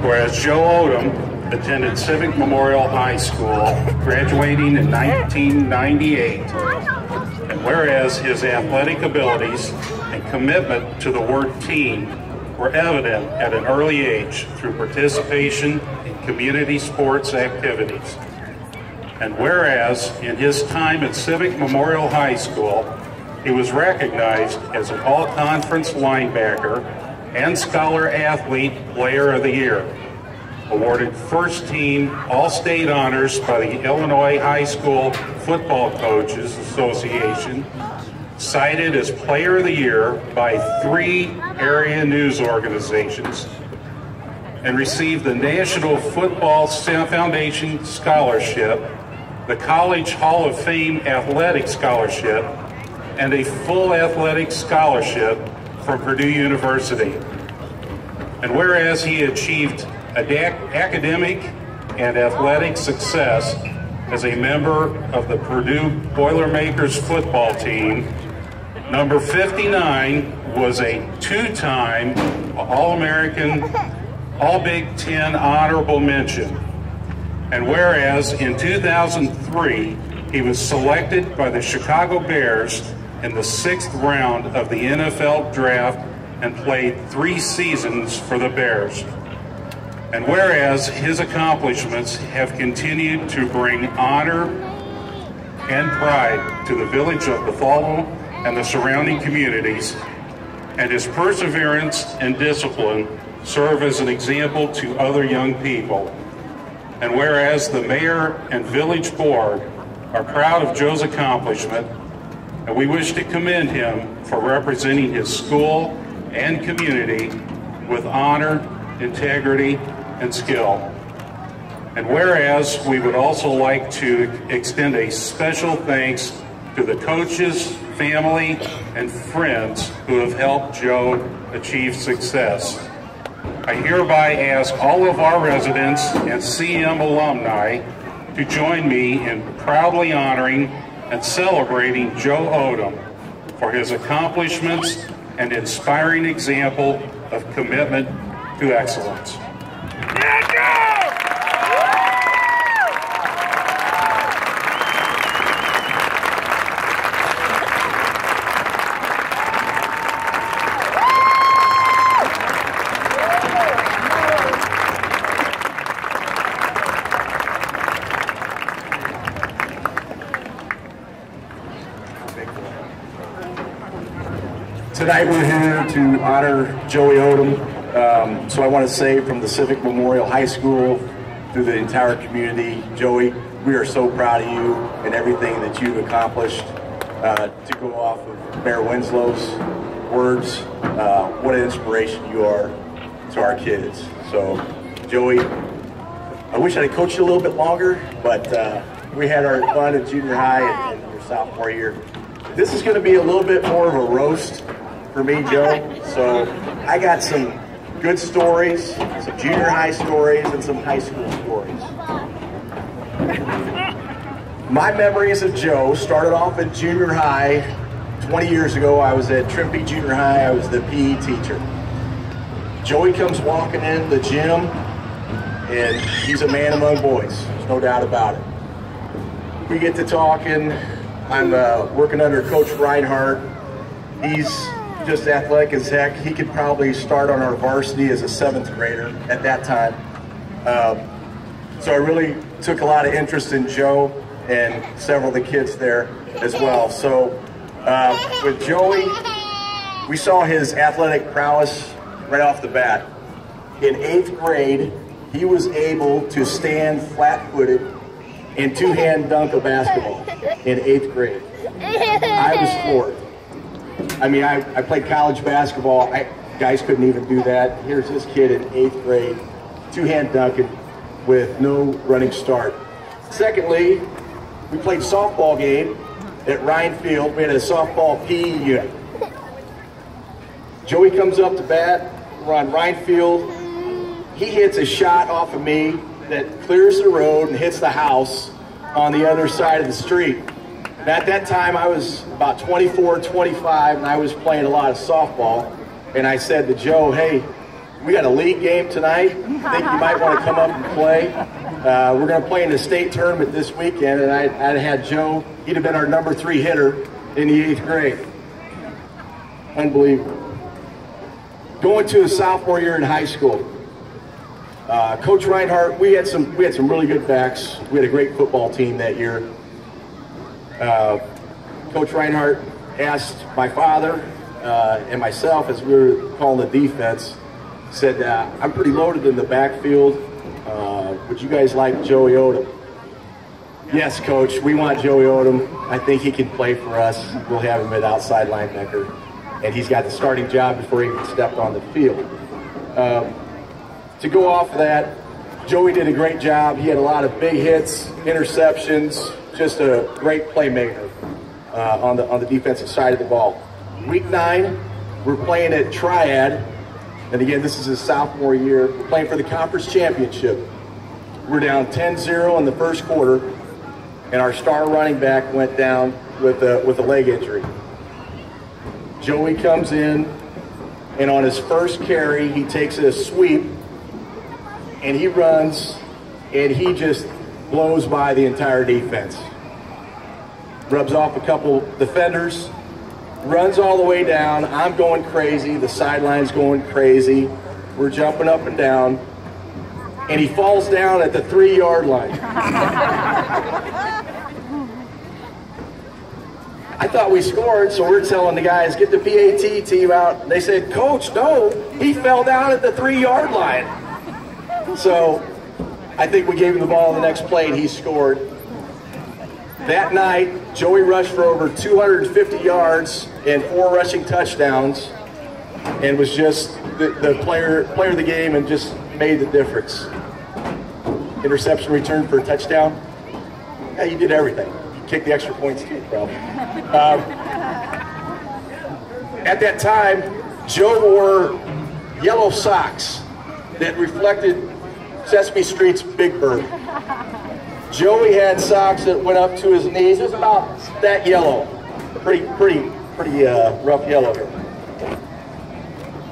Whereas Joe Odom attended Civic Memorial High School, graduating in 1998. And whereas his athletic abilities and commitment to the word team were evident at an early age through participation in community sports activities. And whereas in his time at Civic Memorial High School, he was recognized as an all-conference linebacker and Scholar Athlete Player of the Year, awarded first team All-State honors by the Illinois High School Football Coaches Association, cited as Player of the Year by 3 area news organizations, and received the National Football Foundation Scholarship, the College Hall of Fame Athletic Scholarship, and a full athletic scholarship from Purdue University. And whereas he achieved academic and athletic success as a member of the Purdue Boilermakers football team, number 59 was a 2-time All-American, All-Big Ten honorable mention. And whereas in 2003, he was selected by the Chicago Bears in the 6th round of the NFL draft and played 3 seasons for the Bears. And whereas his accomplishments have continued to bring honor and pride to the village of Buffalo and the surrounding communities, and his perseverance and discipline serve as an example to other young people. And whereas the mayor and village board are proud of Joe's accomplishment, and we wish to commend him for representing his school and community with honor, integrity, and skill. And whereas we would also like to extend a special thanks to the coaches, family, and friends who have helped Joe achieve success. I hereby ask all of our residents and CM alumni to join me in proudly honoring and celebrating Joe Odom for his accomplishments and inspiring example of commitment to excellence. Tonight we're here to honor Joey Odom. So I want to say from the Civic Memorial High School through the entire community, Joey, we are so proud of you and everything that you've accomplished. To go off of Mayor Winslow's words, what an inspiration you are to our kids. So Joey, I wish I had coached you a little bit longer, but we had our fun at junior high and your sophomore year. This is going to be a little bit more of a roast for me, Joe. So I got some good stories, some junior high stories, and some high school stories. My memories of Joe started off at junior high. 20 years ago, I was at Trimpe Junior High. I was the PE teacher. Joey comes walking in the gym, and he's a man among boys. There's no doubt about it. We get to talking. I'm working under Coach Reinhardt. He's just athletic as heck. He could probably start on our varsity as a 7th grader at that time. So I really took a lot of interest in Joe and several of the kids there as well. So with Joey, we saw his athletic prowess right off the bat. In 8th grade, he was able to stand flat-footed and 2-hand dunk a basketball in 8th grade. I was floored. I mean, I played college basketball. Guys couldn't even do that. Here's this kid in 8th grade, 2-hand dunking with no running start. Secondly, we played softball game at Ryan Field. We had a softball PE unit. Joey comes up to bat. We're on Ryan Field. He hits a shot off of me that clears the road and hits the house on the other side of the street. And at that time, I was about 24, 25, and I was playing a lot of softball. And I said to Joe, hey, We got a league game tonight. I think you might want to come up and play. We're going to play in the state tournament this weekend, and I had Joe. He'd have been our number 3 hitter in the 8th grade. Unbelievable. Going to a sophomore year in high school. Coach Reinhardt, we had some really good backs. We had a great football team that year. Coach Reinhardt asked my father and myself, as we were calling the defense, said, I'm pretty loaded in the backfield. Would you guys like Joey Odom? Yes, Coach, we want Joey Odom. I think he can play for us. We'll have him at outside linebacker. And he's got the starting job before he even stepped on the field. To go off of that, Joey did a great job. He had a lot of big hits, interceptions, just a great playmaker on the defensive side of the ball. Week 9, we're playing at Triad. And again, this is his sophomore year. We're playing for the conference championship. We're down 10-0 in the first quarter, and our star running back went down with a leg injury. Joey comes in, and on his first carry, he takes a sweep, and he runs, and he just blows by the entire defense. Rubs off a couple defenders, runs all the way down. I'm going crazy. The sideline's going crazy. We're jumping up and down, and he falls down at the 3-yard line. I thought we scored, so we're telling the guys, get the PAT team out. They said, Coach, no, he fell down at the 3-yard line. So I think we gave him the ball on the next play, and he scored. That night, Joey rushed for over 250 yards and 4 rushing touchdowns, and was just the player of the game, and just made the difference. Interception return for a touchdown. Yeah, you did everything. Kick the extra points too, probably. At that time, Joe wore yellow socks that reflected Sesame Street's Big Bird. Joey had socks that went up to his knees. It was about that yellow, pretty rough yellow here.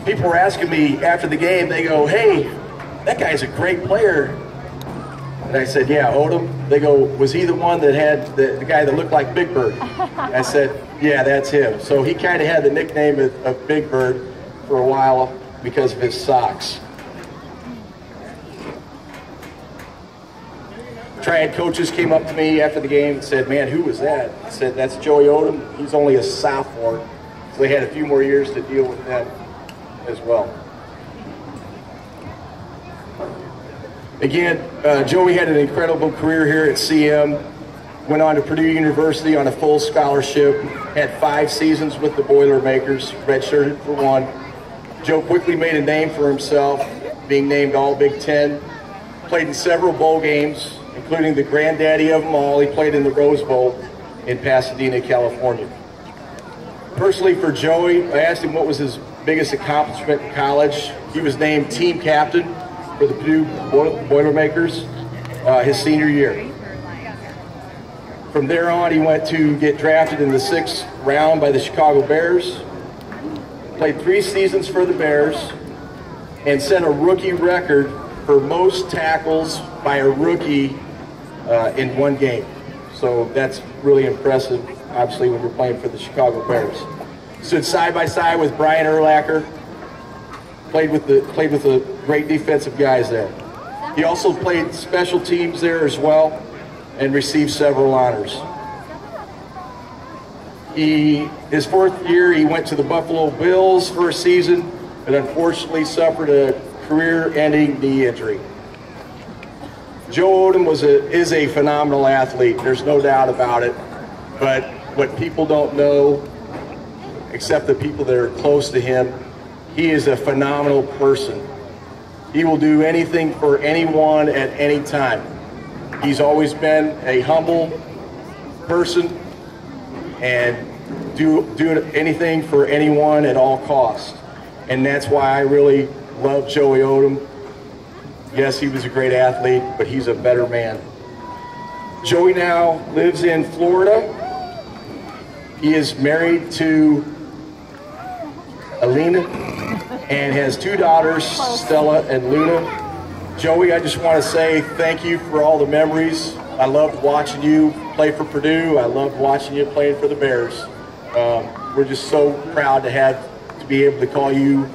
People were asking me after the game. They go, "Hey, that guy's a great player." And I said, "Yeah, Odom." They go, "Was he the one that had the guy that looked like Big Bird?" I said, "Yeah, that's him." So he kind of had the nickname of Big Bird for a while because of his socks. Triad coaches came up to me after the game and said, "Man, who was that?" I said, "That's Joey Odom. He's only a sophomore." So they had a few more years to deal with that as well. Again, Joey had an incredible career here at CM, went on to Purdue University on a full scholarship, had 5 seasons with the Boilermakers, redshirted for 1. Joe quickly made a name for himself, being named All Big Ten, played in several bowl games, including the granddaddy of them all. He played in the Rose Bowl in Pasadena, California. Personally for Joey, I asked him what was his biggest accomplishment in college. He was named team captain for the Purdue Boilermakers his senior year. From there on, he went to get drafted in the 6th round by the Chicago Bears, played 3 seasons for the Bears, and set a rookie record for most tackles by a rookie in 1 game. So that's really impressive, obviously, when you're playing for the Chicago Bears. Stood side by side with Brian Urlacher. Played with the great defensive guys there. He also played special teams there as well and received several honors. His 4th year, he went to the Buffalo Bills for a season, but unfortunately suffered a career-ending knee injury. Joe Odom is a phenomenal athlete. There's no doubt about it. But what people don't know, except the people that are close to him, he is a phenomenal person. He will do anything for anyone at any time. He's always been a humble person and do anything for anyone at all costs. And that's why I really love Joey Odom. Yes, he was a great athlete, but he's a better man. Joey now lives in Florida. He is married to Alina, and has two daughters, Stella and Luna. Joey, I just want to say thank you for all the memories. I loved watching you play for Purdue. I loved watching you playing for the Bears. We're just so proud to be able to call you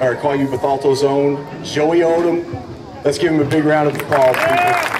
Bethalto's own Joey Odom. Let's give him a big round of applause, people.